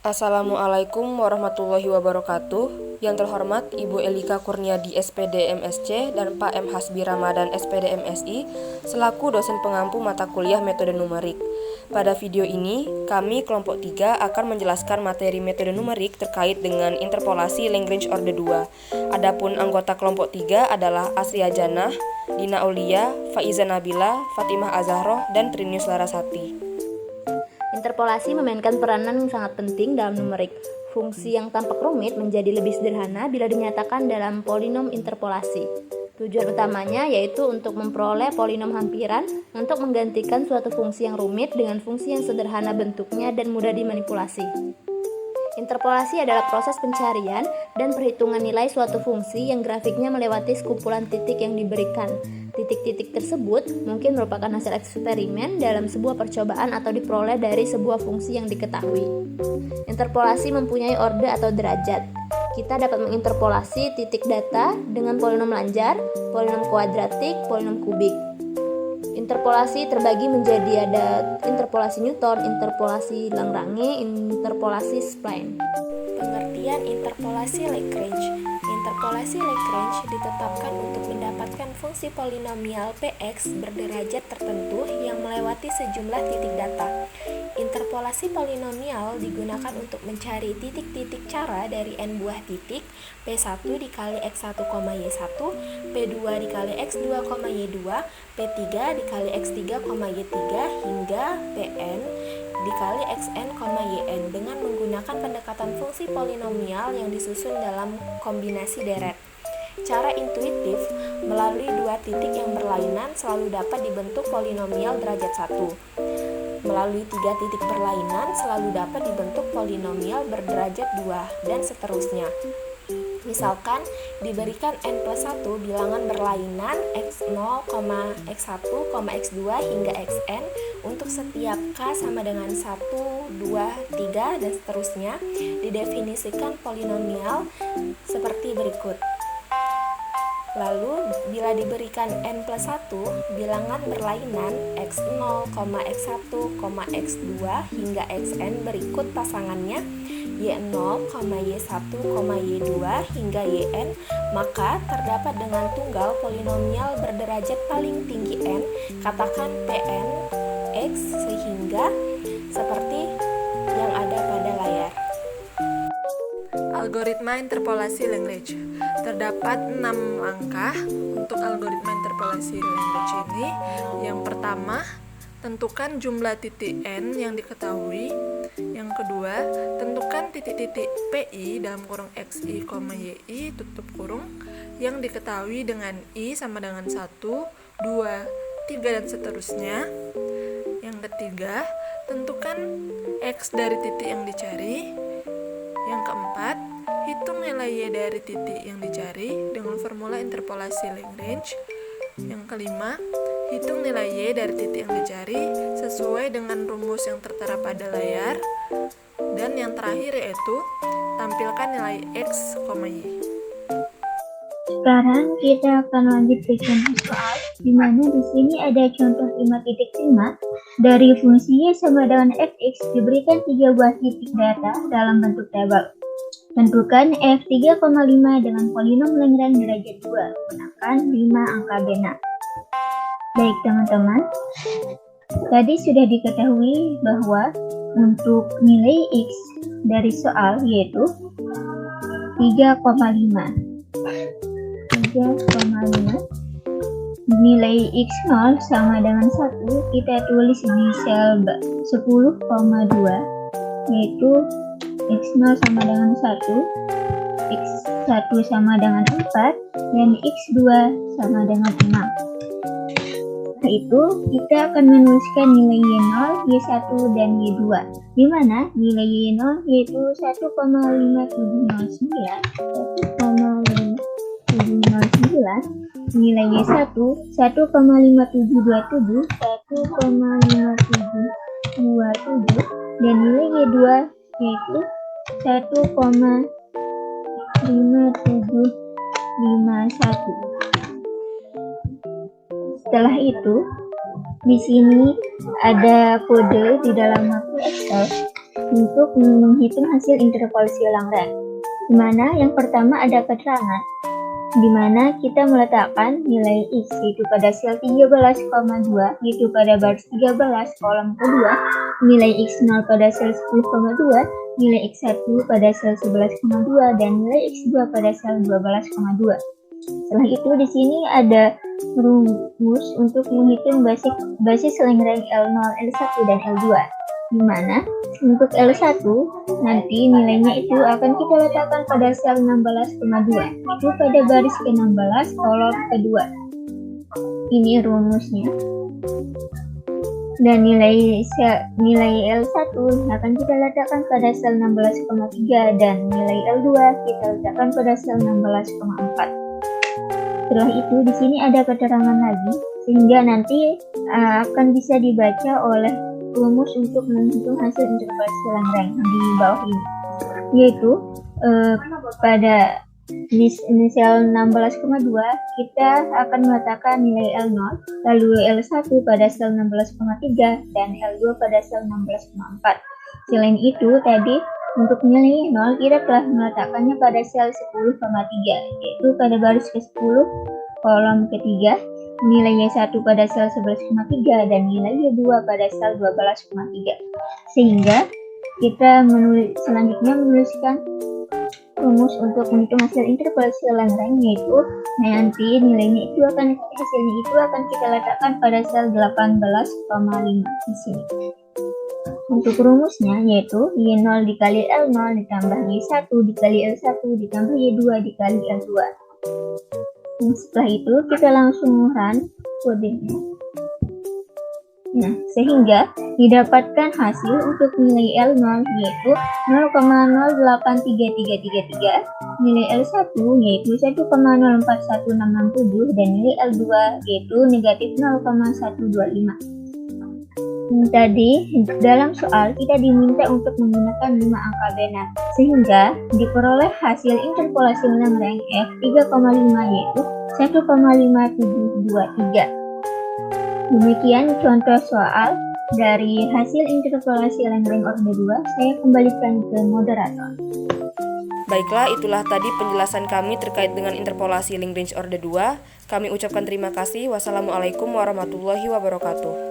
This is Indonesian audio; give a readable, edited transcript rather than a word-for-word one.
Assalamualaikum warahmatullahi wabarakatuh. Yang terhormat Ibu Elika Kurniadi SPD MSc dan Pak M Hasbi Ramadan SPD MSI selaku dosen pengampu mata kuliah metode numerik. Pada video ini, kami kelompok 3 akan menjelaskan materi metode numerik terkait dengan interpolasi Lagrange orde 2. Adapun anggota kelompok 3 adalah Asria Janah, Dina Aulia, Faiza Nabila, Fatimah Azahroh, dan Trinius Larasati. Interpolasi memainkan peranan yang sangat penting dalam numerik. Fungsi yang tampak rumit menjadi lebih sederhana bila dinyatakan dalam polinom interpolasi. Tujuan utamanya yaitu untuk memperoleh polinom hampiran untuk menggantikan suatu fungsi yang rumit dengan fungsi yang sederhana bentuknya dan mudah dimanipulasi. Interpolasi adalah proses pencarian dan perhitungan nilai suatu fungsi yang grafiknya melewati sekumpulan titik yang diberikan. Titik-titik tersebut mungkin merupakan hasil eksperimen dalam sebuah percobaan atau diperoleh dari sebuah fungsi yang diketahui. Interpolasi mempunyai orde atau derajat. Kita dapat menginterpolasi titik data dengan polinom lanjar, polinom kuadratik, polinom kubik. Interpolasi terbagi menjadi ada interpolasi Newton, interpolasi Lagrange, interpolasi spline. Pengertian interpolasi Lagrange. Interpolasi Lagrange ditetapkan untuk mendapatkan fungsi polinomial Px berderajat tertentu yang melewati sejumlah titik data. Interpolasi polinomial digunakan untuk mencari titik-titik cara dari n buah titik P1 dikali X1, Y1, P2 dikali X2, Y2, P3 dikali X3, Y3 hingga Pn dikali Xn, Yn dengan menggunakan pendekatan fungsi polinomial yang disusun dalam kombinasi deret. Cara intuitif melalui dua titik yang berlainan selalu dapat dibentuk polinomial derajat 1. Melalui tiga titik berlainan selalu dapat dibentuk polinomial berderajat 2 dan seterusnya. Misalkan diberikan n plus 1 bilangan berlainan x0, x1, x2 hingga xn untuk setiap k sama dengan 1, 2, 3 dan seterusnya didefinisikan polinomial seperti berikut. Lalu bila diberikan n plus 1 bilangan berlainan x0, x1, x2 hingga xn berikut pasangannya y0, y1, y2 hingga yn, maka terdapat dengan tunggal polinomial berderajat paling tinggi n, katakan Pn x sehingga seperti yang ada pada layar. Algoritma interpolasi Lagrange. Terdapat 6 langkah untuk algoritma interpolasi Lagrange ini. Yang pertama, tentukan jumlah titik n yang diketahui. Yang kedua, tentukan titik-titik pi dalam kurung xi, yi tutup kurung yang diketahui dengan i sama dengan 1, 2, 3 dan seterusnya. Yang ketiga, tentukan x dari titik yang dicari. Yang keempat, hitung nilai y dari titik yang dicari dengan formula interpolasi Lagrange. Yang kelima, hitung nilai y dari titik yang dicari sesuai dengan rumus yang tertera pada layar. Dan yang terakhir yaitu tampilkan nilai x, y. Sekarang kita akan lanjut ke contoh soal, di mana di sini ada contoh 5.5 dari fungsi y sama dengan fx diberikan 3 buah titik data dalam bentuk tabel. Tentukan f3,5 dengan polinom Lagrange derajat 2 menggunakan 5 angka bena. Baik teman-teman, tadi sudah diketahui bahwa untuk nilai x dari soal yaitu 3,5. Nilai x0 sama dengan 1 kita tulis di sel 10,2 yaitu x0 sama dengan 1, x1 sama dengan 4 dan x2 sama dengan 6. Setelah itu kita akan menuliskan nilai y0, y1 dan y2, di mana nilai y0 yaitu 1,5709, nilai y1 1,5727, 1,5727 dan nilai y2 yaitu 1,5751. Setelah itu, di sini ada kode di dalam makro Excel untuk menghitung hasil interpolasi Lagrange, di mana yang pertama ada keterangan, di mana kita meletakkan nilai X yaitu pada sel 13,2 yaitu pada baris 13 kolom kedua, nilai X0 pada sel 10,2, nilai X1 pada sel 11,2 dan nilai X2 pada sel 12,2. Setelah itu di sini ada rumus untuk menghitung basis Lagrange L0, L1 dan L2, di mana untuk L1 nanti nilainya itu akan kita letakkan pada sel 16,2 itu pada baris ke-16 kolom kedua. Ini rumusnya. Dan nilai L1 akan kita letakkan pada sel 16,3 dan nilai L2 kita letakkan pada sel 16,4. Setelah itu di sini ada keterangan lagi sehingga nanti akan bisa dibaca oleh rumus untuk menghitung hasil interpolasi Lagrange di bawah ini, yaitu pada sel 16,2 kita akan meletakkan nilai L0, lalu L1 pada sel 16,3 dan L2 pada sel 16,4. Selain itu tadi untuk nilai 0 kita telah meletakkannya pada sel 10,3 yaitu pada baris ke-10 kolom ketiga, nilai Y1 pada sel 11,3 dan nilai Y2 pada sel 12,3. Sehingga kita selanjutnya menuliskan rumus untuk menghitung hasil interpolasi Lagrange, yaitu nanti hasilnya itu akan kita letakkan pada sel 18,5 di sini. Untuk rumusnya yaitu Y0 dikali L0 ditambah Y1 dikali L1 ditambah Y2 dikali L2. Nah, setelah itu kita langsung run kodenya. Nah, sehingga didapatkan hasil untuk nilai L0 yaitu 0,083333, nilai L1 yaitu 1,041667 dan nilai L2 yaitu negatif 0,125. Tadi dalam soal kita diminta untuk menggunakan 5 angka benar, sehingga diperoleh hasil interpolasi Lagrange F3,5 yaitu 1,5723. Demikian contoh soal dari hasil interpolasi Lagrange orde 2. Saya kembalikan ke moderator. Baiklah, itulah tadi penjelasan kami terkait dengan interpolasi Lagrange orde 2. Kami ucapkan terima kasih. Wassalamualaikum warahmatullahi wabarakatuh.